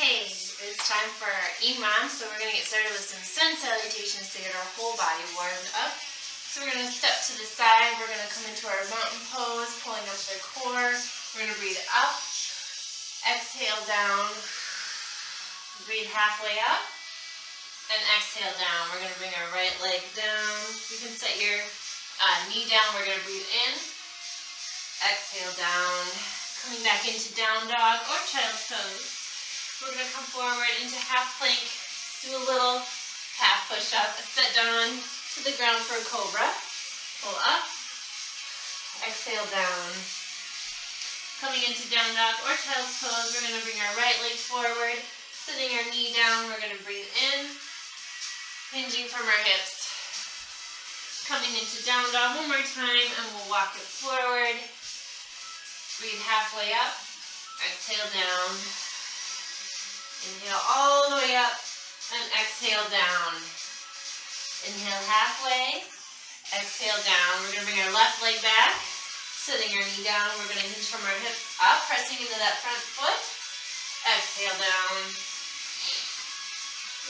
Okay, it's time for our EMOM, so we're going to get started with some sun salutations to get our whole body warmed up. So we're going to step to the side, we're going to come into our mountain pose, pulling up the core. We're going to breathe up, exhale down, breathe halfway up, and exhale down. We're going to bring our right leg down. You can set your knee down. We're going to breathe in, exhale down, coming back into down dog or child's pose. We're going to come forward into half plank, do a little half push-up, set down to the ground for a cobra. Pull up, exhale down. Coming into down dog or child's pose, we're going to bring our right leg forward, sitting our knee down. We're going to breathe in, hinging from our hips. Coming into down dog one more time, and we'll walk it forward. Breathe halfway up, exhale down. Inhale all the way up and exhale down. Inhale halfway, exhale down. We're going to bring our left leg back, sitting our knee down. We're going to hinge from our hips up, pressing into that front foot. Exhale down.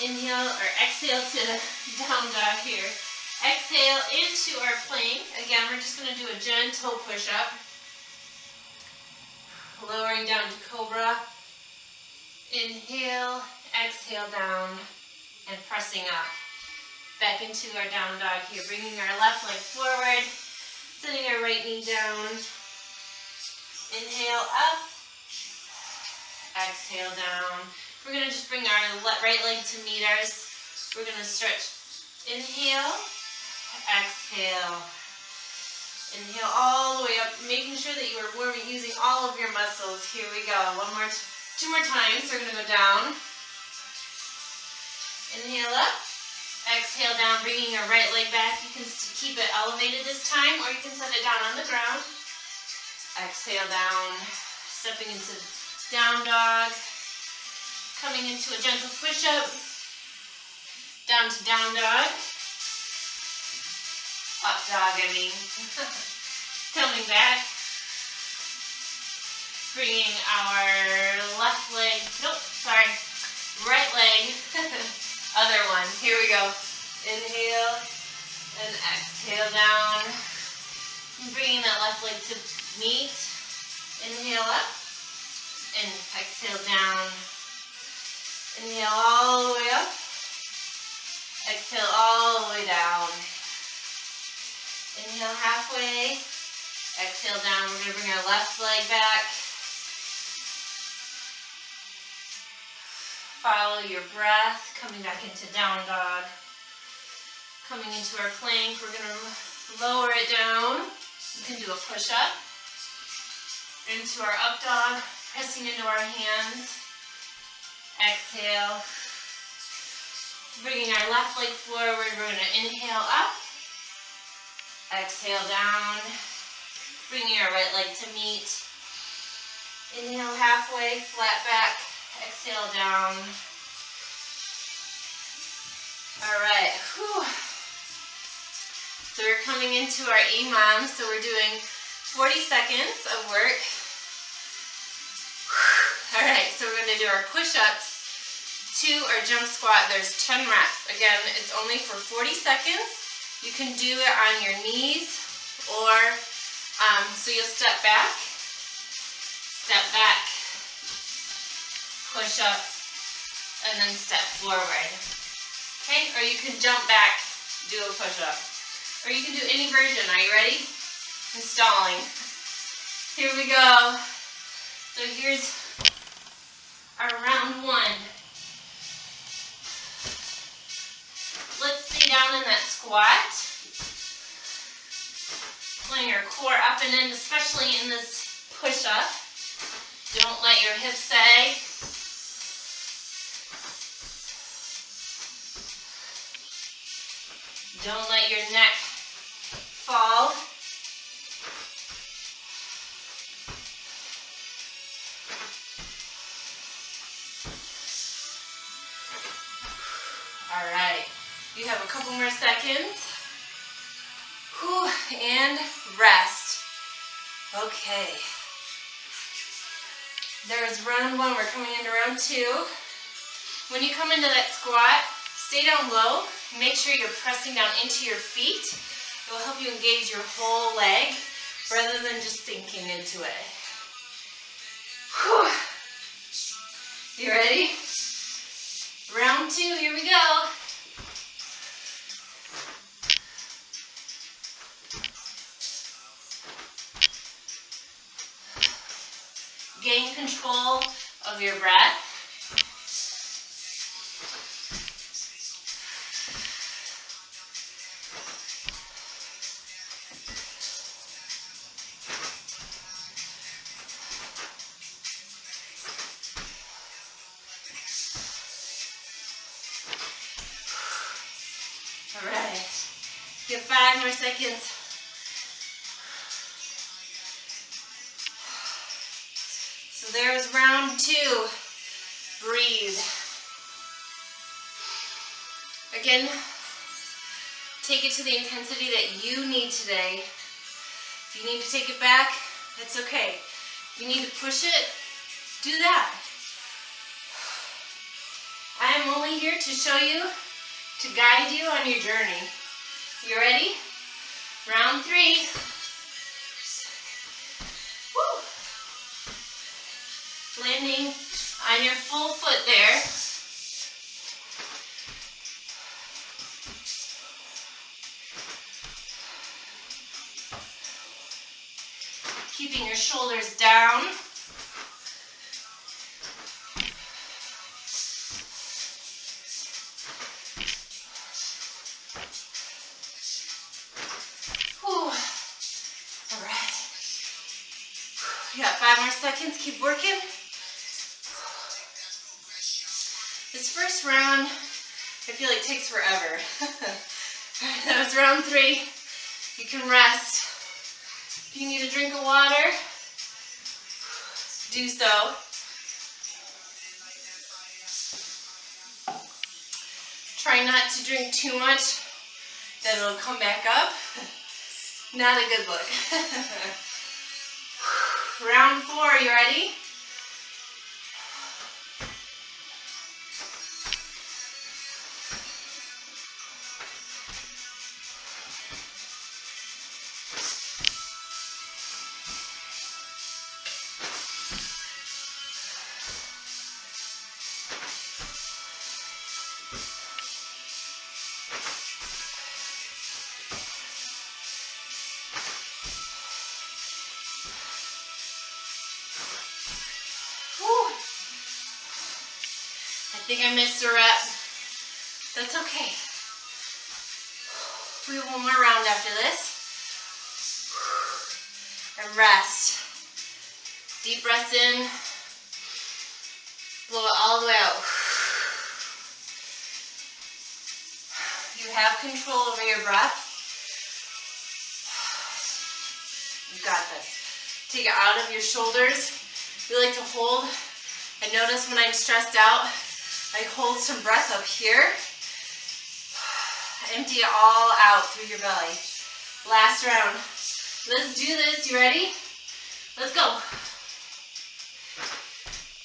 Inhale or exhale to down dog here. Exhale into our plank. Again, we're just going to do a gentle push-up. Lowering down to cobra. Inhale, exhale down, and pressing up. Back into our down dog here, bringing our left leg forward, sitting our right knee down. Inhale up, exhale down. We're going to just bring our right leg to meet ours. We're going to stretch. Inhale, exhale. Inhale all the way up, making sure that you are warming, using all of your muscles. Here we go. Two more times. We're going to go down. Inhale up. Exhale down, bringing your right leg back. You can keep it elevated this time, or you can set it down on the ground. Exhale down. Stepping into down dog. Coming into a gentle push-up. Down to down dog. Up dog, I mean. Coming back. Bringing our left leg, right leg, other one. Here we go. Inhale and exhale down. And bringing that left leg to meet. Inhale up and exhale down. Inhale all the way up. Exhale all the way down. Inhale halfway. Exhale down. We're going to bring our left leg back. Follow your breath, coming back into down dog. Coming into our plank, we're going to lower it down. You can do a push-up. Into our up dog, pressing into our hands. Exhale. Bringing our left leg forward, we're going to inhale up. Exhale down. Bringing our right leg to meet. Inhale halfway, flat back. Exhale down. All right. Whew. So we're coming into our EMOM. So we're doing 40 seconds of work. All right. So we're going to do our push-ups to our jump squat. There's 10 reps. Again, it's only for 40 seconds. You can do it on your knees, or so you'll step back, push up, and then step forward. Okay, or you can jump back, do a push-up. Or you can do any version. Are you ready? Installing. Here we go. So here's our round one. Let's stay down in that squat. Pulling your core up and in, especially in this push-up. Don't let your hips sag. Don't let your neck fall. All right. You have a couple more seconds. Whew, and rest. Okay. There's round one. We're coming into round two. When you come into that squat, stay down low. Make sure you're pressing down into your feet. It will help you engage your whole leg rather than just sinking into it. Whew. You ready? Round 2, here we go. Gain control of your breath. All right. Give 5 more seconds. So there's round 2. Breathe. Again, take it to the intensity that you need today. If you need to take it back, that's okay. If you need to push it, do that. I am only here to show you, to guide you on your journey. You ready? Round 3. Woo. Landing on your full foot there. Keeping your shoulders down. Whew. All right. You got 5 more seconds. Keep working. This first round, I feel like takes forever. That was round 3. You can rest. If you need a drink of water, do so. Try not to drink too much, then it'll come back up. Not a good look. Round 4, you ready? I think I missed a rep. That's okay. We have one more round after this. And rest. Deep breaths in. Blow it all the way out. You have control over your breath. You got this. Take it out of your shoulders. We like to hold. I notice when I'm stressed out, I hold some breath up here. Empty it all out through your belly. Last round. Let's do this. You ready? Let's go.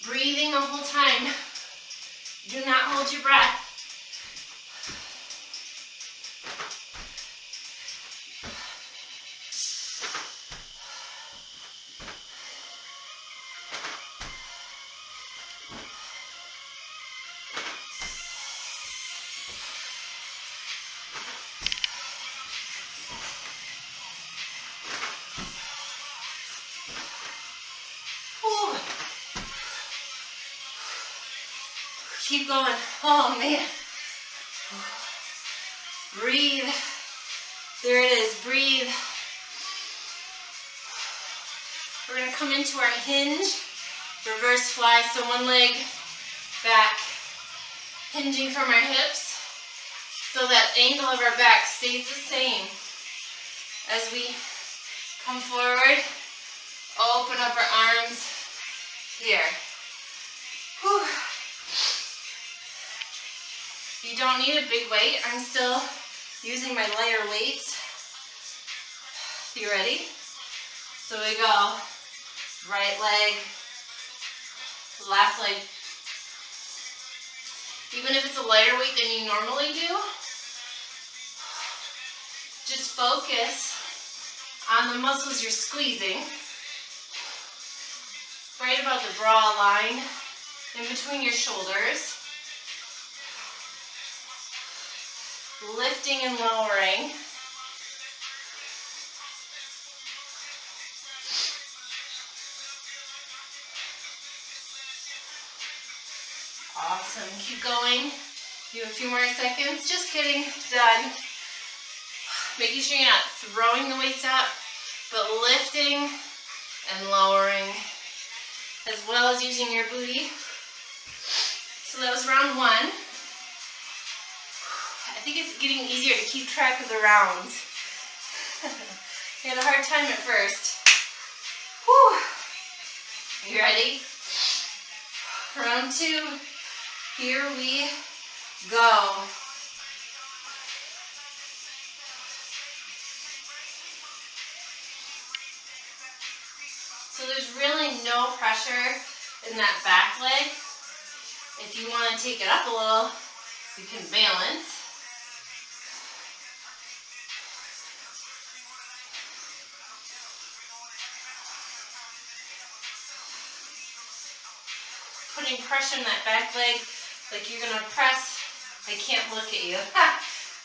Breathing the whole time. Do not hold your breath. Keep going. Oh man. Breathe. There it is. Breathe. We're going to come into our hinge. Reverse fly. So one leg back. Hinging from our hips. So that angle of our back stays the same. As we come forward, open up our arms here. Whew. You don't need a big weight. I'm still using my lighter weights. You ready? So we go right leg, left leg. Even if it's a lighter weight than you normally do, just focus on the muscles you're squeezing, right about the bra line, in between your shoulders, lifting and lowering. Awesome, keep going. Do a few more seconds. Just kidding, done. Making sure you're not throwing the weights up, but lifting and lowering, as well as using your booty. So that was round 1. I think it's getting easier to keep track of the rounds. I had a hard time at first. Whew. You ready? Round 2. Here we go. So there's really no pressure in that back leg. If you want to take it up a little, you can balance. Putting pressure in that back leg, like you're going to press. I can't look at you.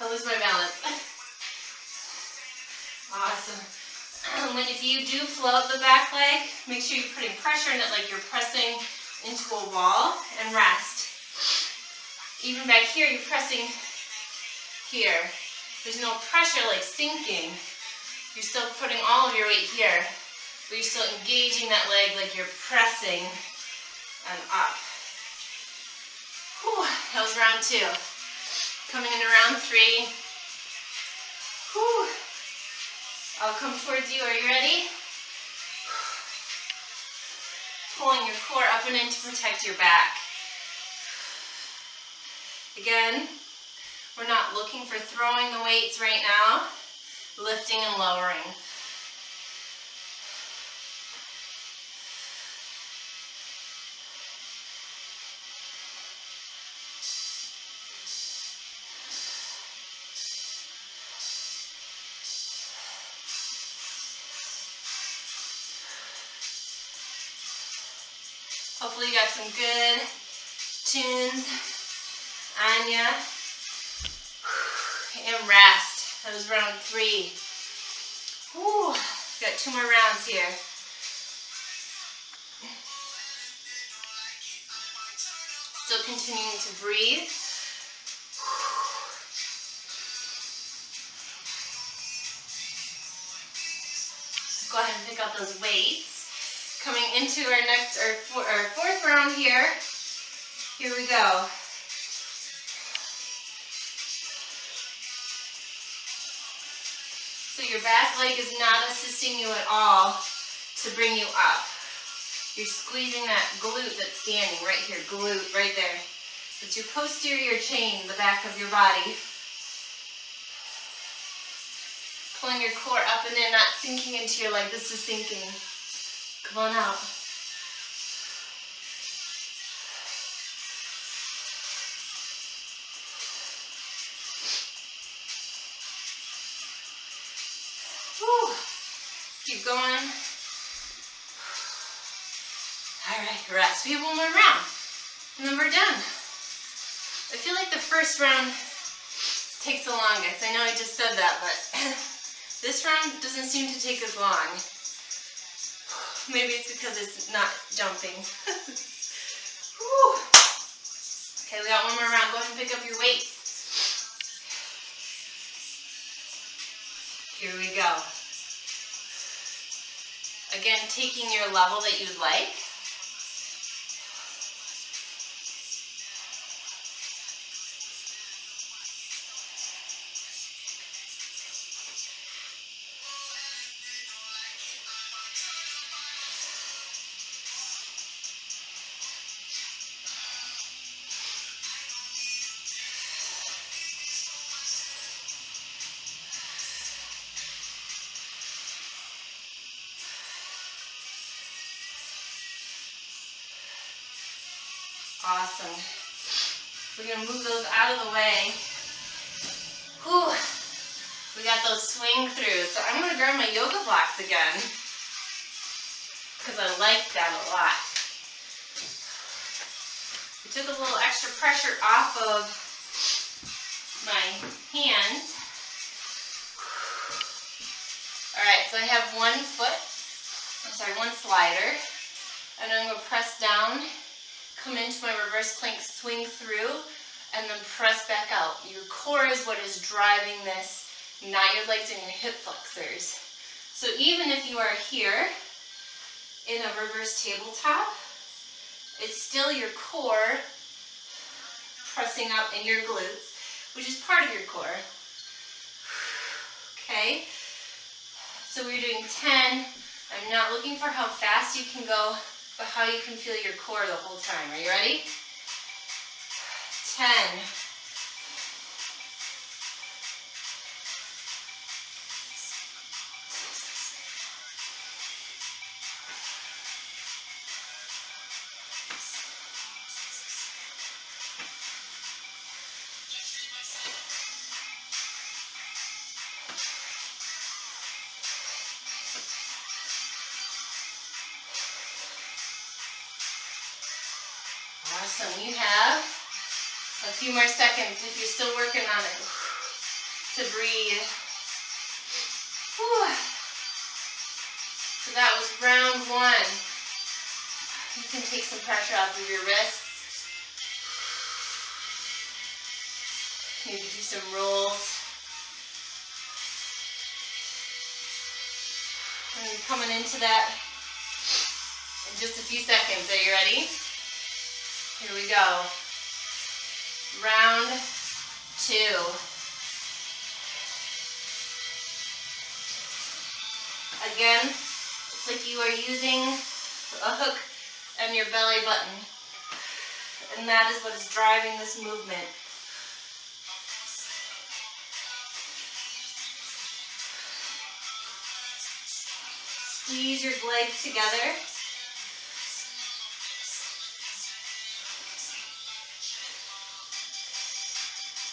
I'll lose my balance. Awesome. If you do float the back leg, make sure you're putting pressure in it like you're pressing into a wall, and rest. Even back here, you're pressing here. There's no pressure like sinking. You're still putting all of your weight here, but you're still engaging that leg like you're pressing and up. Whew, that was round 2. Coming into round 3. Whew. I'll come towards you. Are you ready? Pulling your core up and in to protect your back. Again, we're not looking for throwing the weights right now. Lifting and lowering. Hopefully you got some good tunes on ya. And rest. That was round 3. Whew. Got 2 more rounds here. Still continuing to breathe. Go ahead and pick up those weights. Coming into our 4th round here. Here we go. So your back leg is not assisting you at all to bring you up. You're squeezing that glute that's standing right here, glute right there. It's your posterior chain, the back of your body. Pulling your core up and in, not sinking into your leg. This is sinking. Come on out. Whew. Keep going. All right, rest. We have 1 more round, and then we're done. I feel like the first round takes the longest. I know I just said that, but this round doesn't seem to take as long. Maybe it's because it's not jumping. Okay, we got 1 more round. Go ahead and pick up your weight. Here we go. Again, taking your level that you'd like. Awesome. We're going to move those out of the way. Whew. We got those swing throughs. So I'm going to grab my yoga blocks again because I like that a lot. We took a little extra pressure off of my hands. Alright, so I have one slider, and I'm going to press down, come into my reverse plank, swing through, and then press back out. Your core is what is driving this, not your legs and your hip flexors. So even if you are here in a reverse tabletop, it's still your core pressing up in your glutes, which is part of your core. Okay, so we're doing 10. I'm not looking for how fast you can go, but how you can feel your core the whole time. Are you ready? 10. Awesome. You have a few more seconds if you're still working on it to breathe. Whew. So that was round 1. You can take some pressure off of your wrists. Maybe do some rolls. And you're coming into that in just a few seconds. Are you ready? Here we go. Round 2. Again, it's like you are using a hook on your belly button. And that is what is driving this movement. Squeeze your legs together.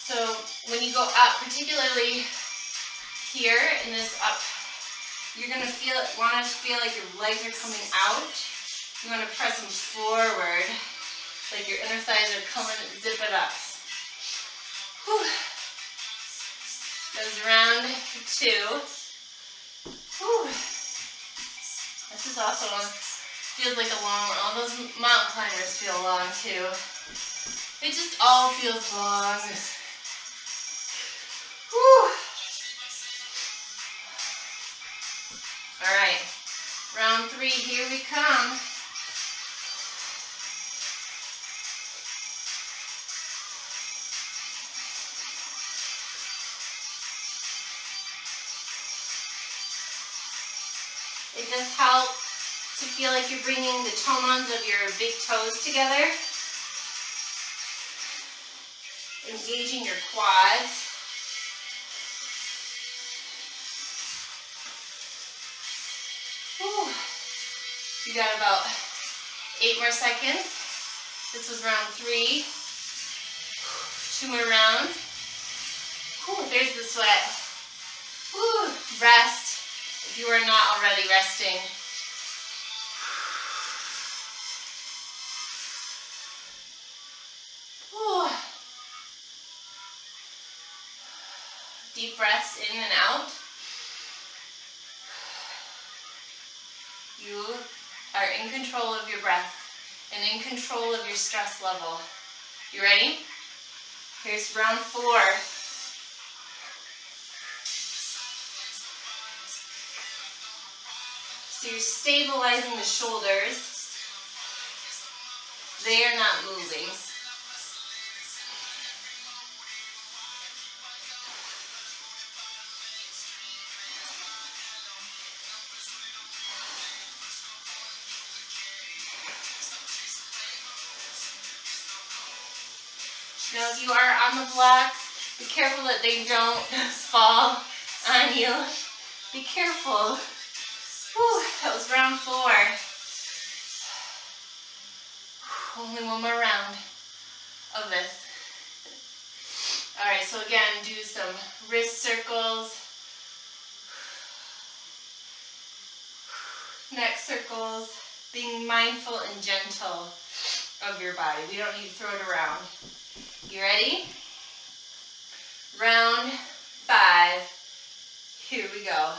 So when you go up, particularly here in this up, you're going to want to feel like your legs are coming out. You want to press them forward, like your inner thighs are coming, zip it up. Whew. That was round 2. Whew. This is also feels like a long one. All those mountain climbers feel long too. It just all feels long. Whew. All right, round 3, here we come. It does help to feel like you're bringing the toe-mons of your big toes together, engaging your quads. Whew. You got about 8 more seconds. This was round 3. 2 more rounds. Whew, there's the sweat. Whew. Rest if you are not already resting. Whew. Deep breaths in and out. You are in control of your breath and in control of your stress level. You ready? Here's round 4. So you're stabilizing the shoulders. They are not moving. Now if you are on the blocks, be careful that they don't fall on you. Be careful. Whew, that was round 4. Only one more round of this. All right, so again, do some wrist circles, neck circles, being mindful and gentle of your body. We don't need to throw it around. You ready? Round 5. Here we go.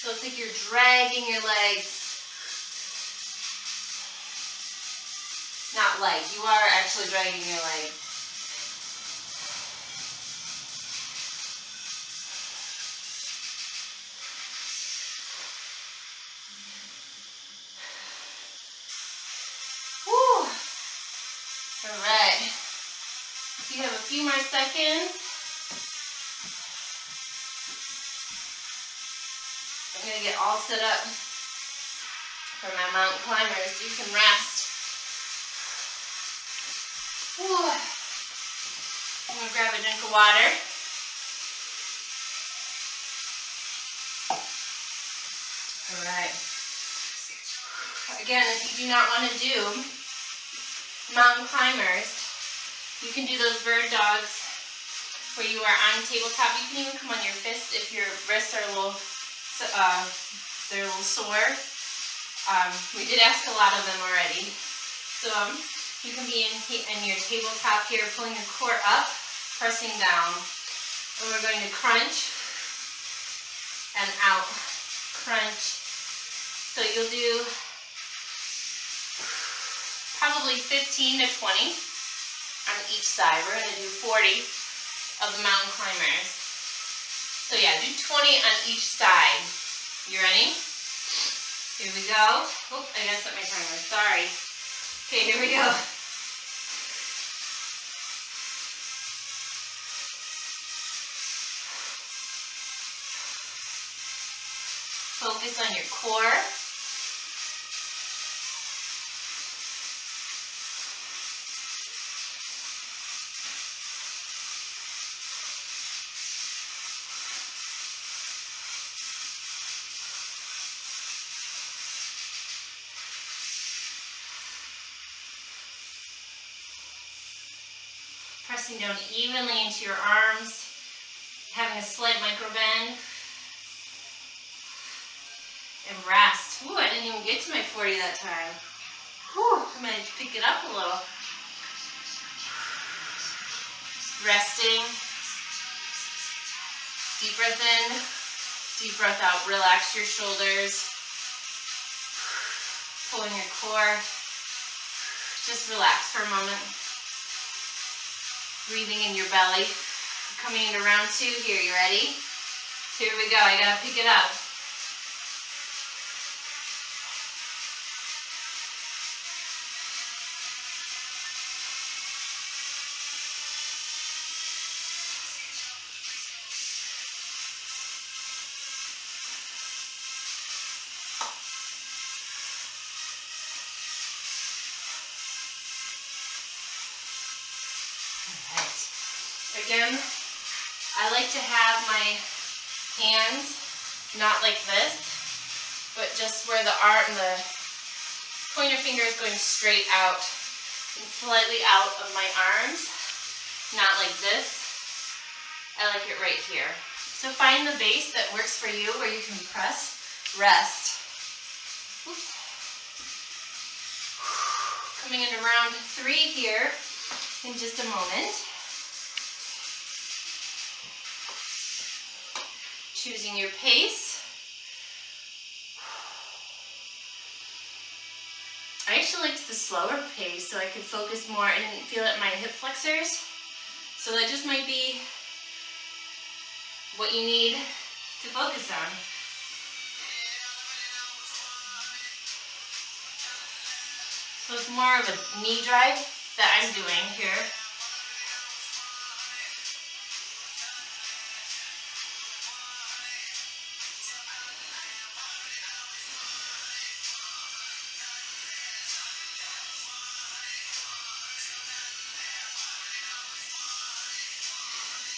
So it's like you're dragging your legs. Not legs, you are actually dragging your legs. Whew. All right. You have a few more seconds. I'm going to get all set up for my mountain climbers. You can rest. Whew. I'm going to grab a drink of water. All right. Again, if you do not want to do mountain climbers, you can do those bird dogs where you are on tabletop. You can even come on your fists if your wrists are a little, they're a little sore. We did ask a lot of them already. So you can be in your tabletop here, pulling your core up, pressing down. And we're going to crunch and out. Crunch. So you'll do probably 15 to 20 on each side. We're going to do 40 of the mountain climbers. So yeah, do 20 on each side. You ready? Here we go. Oh, I gotta set my timer. Sorry. Okay, here we go. Focus on your core. Pressing down evenly into your arms, having a slight micro bend. And rest. Ooh, I didn't even get to my 40 that time. Whew, I'm going to pick it up a little. Resting. Deep breath in, deep breath out. Relax your shoulders. Pulling your core. Just relax for a moment. Breathing in your belly. Coming into round 2 here. You ready? Here we go. I gotta pick it up. Again, I like to have my hands not like this, but just where the pointer finger is going straight out and slightly out of my arms, not like this. I like it right here. So find the base that works for you where you can press, rest. Oops. Coming into round 3 here in just a moment. Choosing your pace. I actually liked the slower pace so I could focus more. I didn't feel it in my hip flexors. So that just might be what you need to focus on. So it's more of a knee drive that I'm doing here.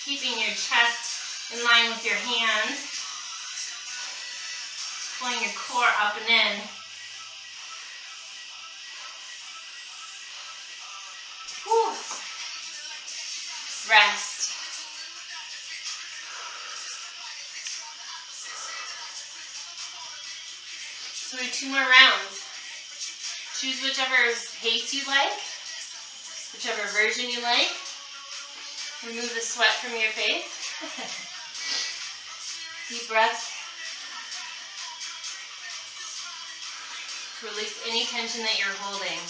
Keeping your chest in line with your hands. Pulling your core up and in. Rest. So we have 2 more rounds. Choose whichever pace you like, whichever version you like. Remove the sweat from your face. Deep breath. Release any tension that you're holding.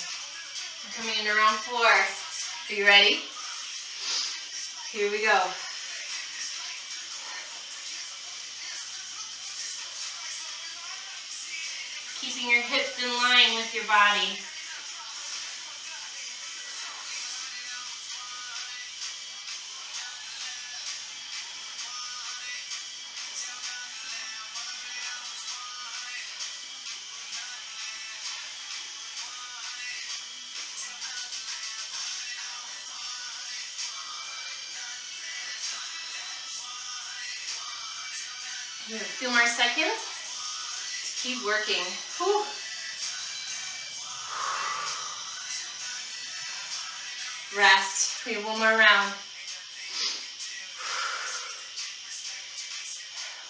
We're coming into round 4. Are you ready? Here we go. Keeping your hips in line with your body. A few more seconds. Keep working. Whew. Rest. We have 1 more round.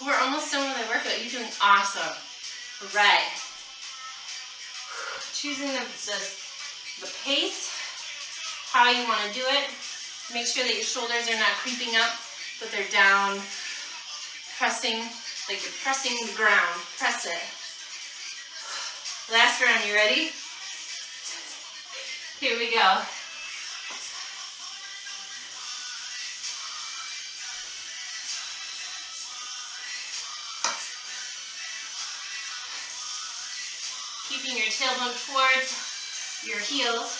We're almost done with the workout. You're doing awesome. All right. Choosing the pace, how you want to do it. Make sure that your shoulders are not creeping up, but they're down. Pressing, like you're pressing the ground. Press it. Last round, you ready? Here we go. Keeping your tailbone towards your heels.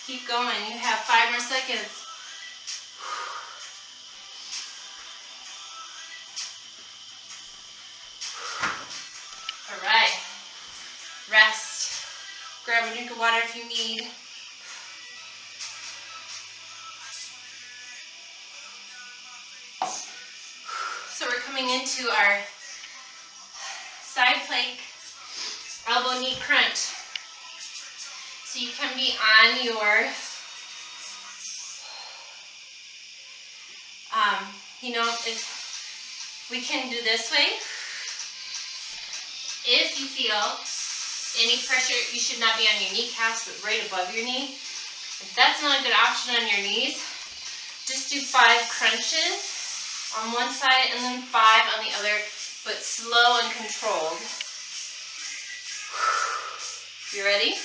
Keep going. You have 5 more seconds. All right. Rest. Grab a drink of water if you need. So we're coming into our side plank, elbow knee crunch. So you can be on your, if we can do this way. If you feel any pressure, you should not be on your kneecaps, but right above your knee. If that's not a good option on your knees, just do 5 crunches on one side and then 5 on the other, but slow and controlled. You ready?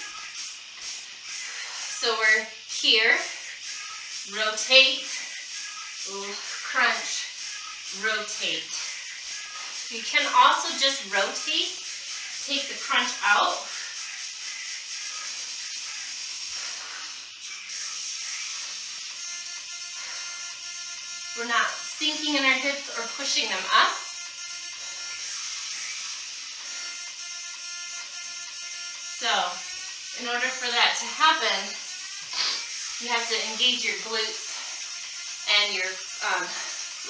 So we're here, rotate, crunch, rotate. You can also just rotate, take the crunch out. We're not sinking in our hips or pushing them up. So, in order for that to happen, you have to engage your glutes and your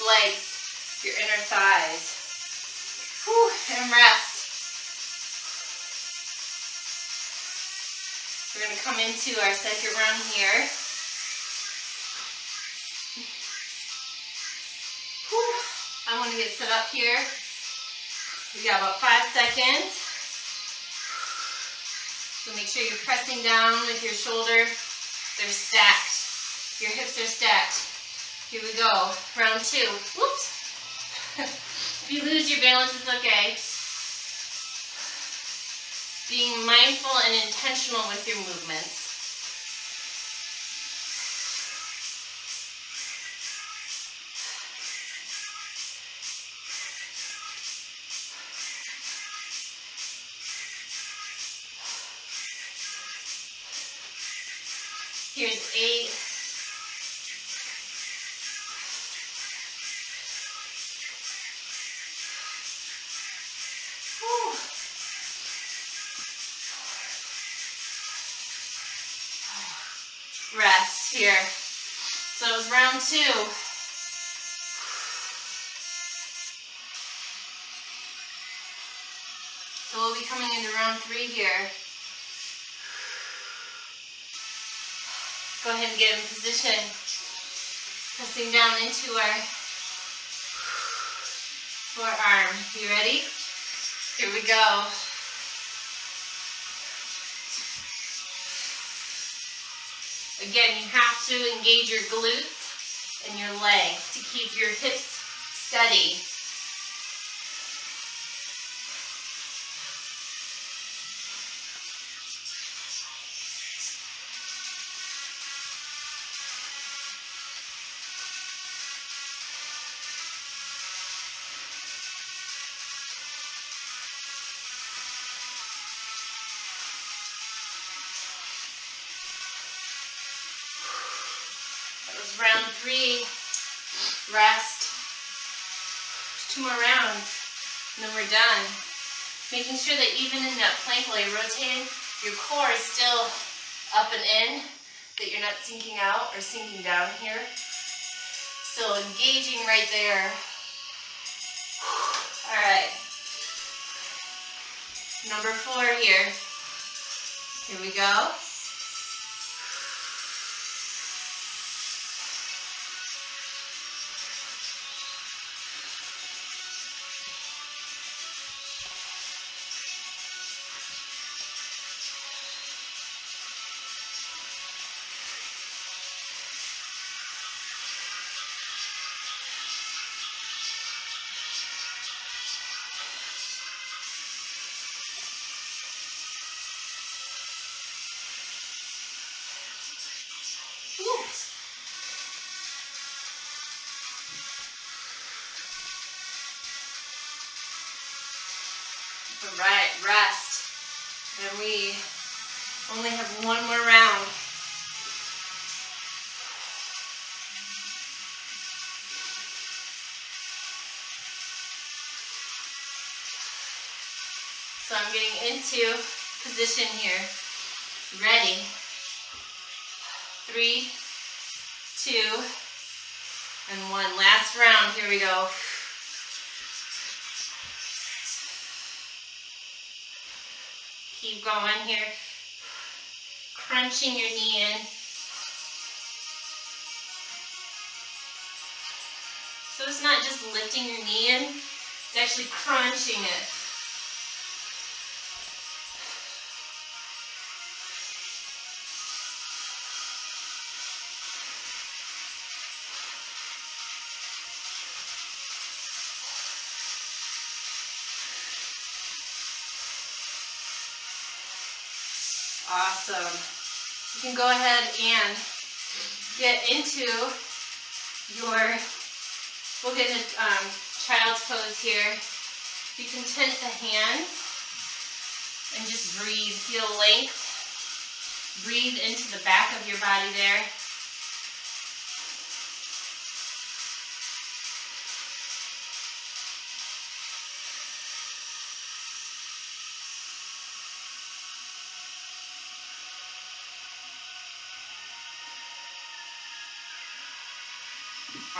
legs, your inner thighs. Whew, and rest. We're going to come into our second round here. Whew. I want to get set up here. We got about 5 seconds. So make sure you're pressing down with your shoulder. They're stacked. Your hips are stacked. Here we go. Round 2. Whoops. If you lose your balance, it's okay. Being mindful and intentional with your movements. Here's 8. Whew. Rest here. So was round 2. So we'll be coming into round 3 here. Go ahead and get in position. Pressing down into our forearm. You ready? Here we go. Again, you have to engage your glutes and your legs to keep your hips steady. That was round 3. Rest. 2 more rounds, and then we're done. Making sure that even in that plank while you're rotating, your core is still up and in, that you're not sinking out or sinking down here. Still engaging right there. All right. Number 4 here. Here we go. Woo. All right, rest. And we only have 1 more round. So I'm getting into position here. Ready. 3, 2, and 1. Last round. Here we go. Keep going here. Crunching your knee in. So it's not just lifting your knee in, it's actually crunching it. Awesome. You can go ahead and get into your, we'll get into child's pose here. You can tent the hands and just breathe. Feel length. Breathe into the back of your body there.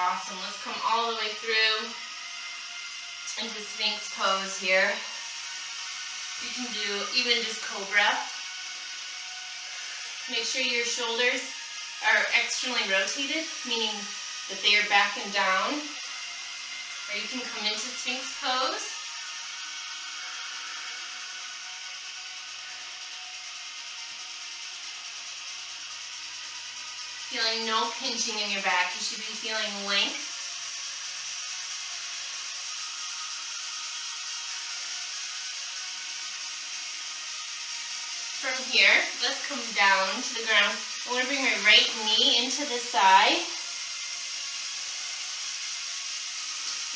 Awesome. Let's come all the way through into Sphinx pose here. You can do even just cobra. Make sure your shoulders are externally rotated, meaning that they are back and down. Or you can come into Sphinx pose. Feeling no pinching in your back. You should be feeling length. From here, let's come down to the ground. I want to bring my right knee into the side.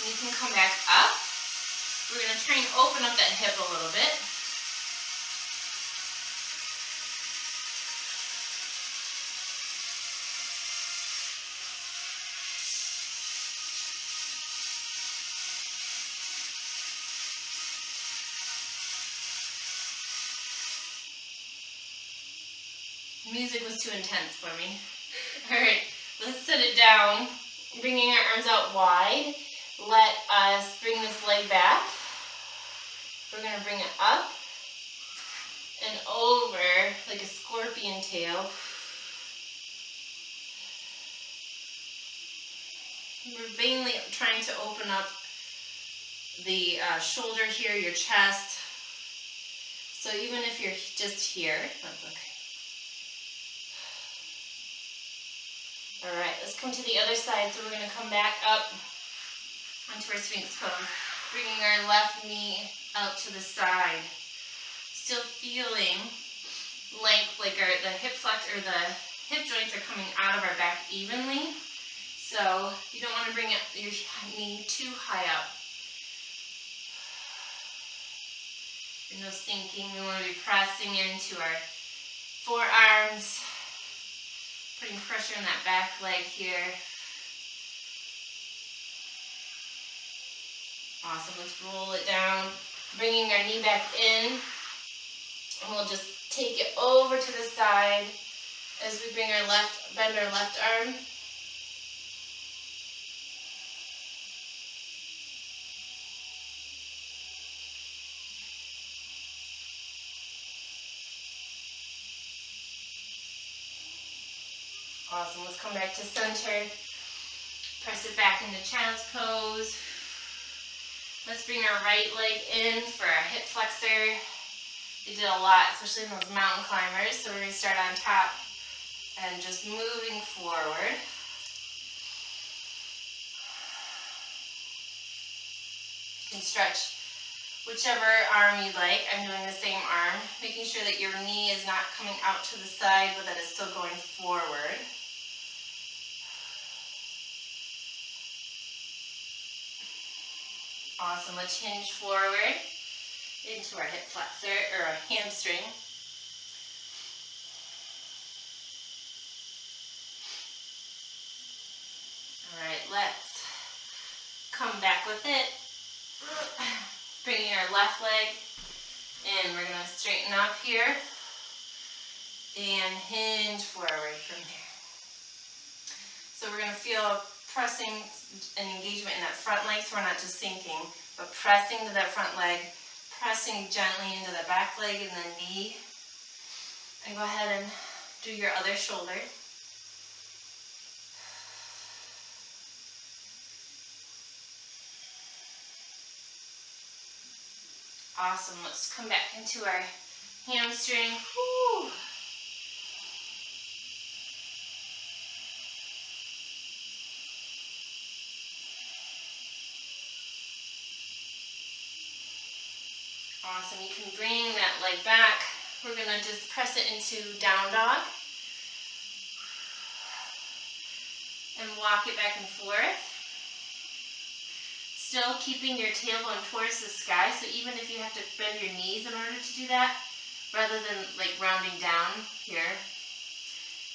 And you can come back up. We're going to try and open up that hip a little bit. Music was too intense for me. All right, Let's set it down, bringing our arms out wide. Let us bring this leg back. We're going to bring it up and over like a scorpion tail. We're mainly trying to open up the shoulder here, your chest. So even if you're just here, that's okay. All right, let's come to the other side. So we're going to come back up onto our Sphinx pose, bringing our left knee out to the side. Still feeling like the hip flex or the hip joints are coming out of our back evenly. So you don't want to bring your knee too high up. There's no sinking. We want to be pressing into our forearms, putting pressure on that back leg here. Awesome. Let's roll it down, bringing our knee back in, and we'll just take it over to the side as we bring bend our left arm. Awesome. Let's come back to center. Press it back into child's pose. Let's bring our right leg in for our hip flexor. We did a lot, especially in those mountain climbers. So we're going to start on top and just moving forward. You can stretch whichever arm you like. I'm doing the same arm, making sure that your knee is not coming out to the side, but that it's still going forward. Awesome. Let's hinge forward into our hip flexor or our hamstring. All right, let's come back with it. Bringing our left leg in. We're going to straighten up here and hinge forward from here. So we're going to feel pressing and engagement in that front leg, so we're not just sinking, but pressing to that front leg, pressing gently into the back leg and the knee. And go ahead and do your other shoulder. Awesome. Let's come back into our hamstring. Woo. Awesome. You can bring that leg back. We're going to just press it into down dog. And walk it back and forth. Still keeping your tailbone towards the sky. So even if you have to bend your knees in order to do that, rather than like rounding down here.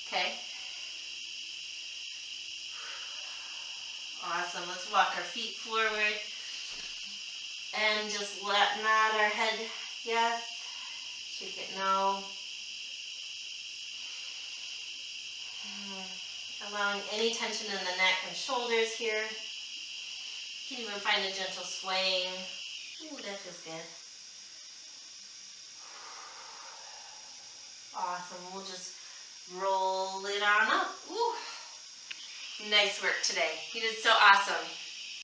Okay. Awesome. Let's walk our feet forward. And just nod our head, yes. Shake it, no. Allowing any tension in the neck and shoulders here. You can even find a gentle swaying. Ooh, that feels good. Awesome. We'll just roll it on up. Ooh. Nice work today. You did so awesome.